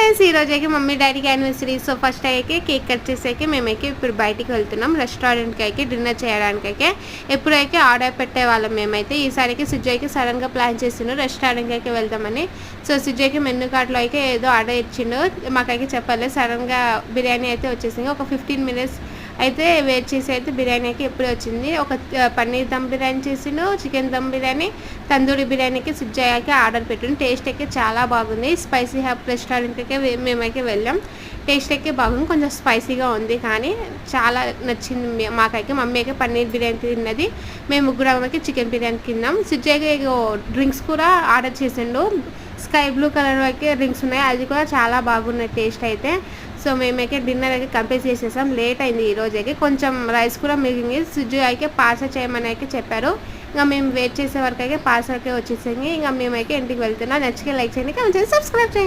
Guys ఈ రోజైతే mummy డాడీకి యానివర్సరీ. సో ఫస్ట్ అయితే కేక్ కట్ చేసాక మేమైతే ఇప్పుడు బయటికి వెళ్తున్నాం రెస్టారెంట్కి అయితే డిన్నర్ చేయడానికైతే. ఎప్పుడైతే ఆర్డర్ పెట్టేవాళ్ళం మేమైతే. ఈసారికి సుజయ్కి సడన్గా ప్లాన్ చేసిండు రెస్టారెంట్కి అయితే వెళ్దామని. సో సుజయ్కి మెనూ కార్డ్లో అయితే ఏదో ఆర్డర్ ఇచ్చిండు, మాకైతే చెప్పలేదు. సడన్గా బిర్యానీ అయితే వచ్చేసింది. ఒక 15 minutes అయితే వెయిట్ చేసి అయితే బిర్యానీ అయితే ఎప్పుడు వచ్చింది. ఒక పన్నీర్ దమ్ బిర్యానీ చేసిండు, చికెన్ దమ్ బిర్యానీ, తందూరి బిర్యానీకి సుజయ్యకి ఆర్డర్ పెట్టిండు. టేస్ట్ అయితే చాలా బాగుంది. స్పైసీ హబ్ రెస్టారెంట్కి మేమైతే వెళ్ళాం. టేస్ట్ అయితే బాగుంది, కొంచెం స్పైసీగా ఉంది కానీ చాలా నచ్చింది మాకైతే. మమ్మీ అయితే పన్నీర్ బిర్యానీ తిన్నది, మేము ముగ్గురమ్మకి చికెన్ బిర్యానీ తిన్నాం. సుజయ్కి డ్రింక్స్ కూడా ఆర్డర్ చేసిండు. స్కై బ్లూ కలర్ అయితే డ్రింక్స్ ఉన్నాయి, అది కూడా చాలా బాగున్నాయి టేస్ట్ అయితే. సో మేమైతే డిన్నర్ అయితే కంప్లీట్ చేసేసాం. లేట్ అయింది ఈరోజు అయితే, కొంచెం రైస్ కూడా మిగిలింది. సుజు అయితే పార్సల్ చేయమని అయితే చెప్పారు. ఇంకా మేము వెయిట్ చేసే వరకు అయితే పార్సల్కే వచ్చేసింది. ఇంకా మేమైతే ఇంటికి వెళ్తున్నాం. నచ్చితే లైక్ చేయండి, కామెంట్ చేయండి, సబ్స్క్రైబ్ చేయండి.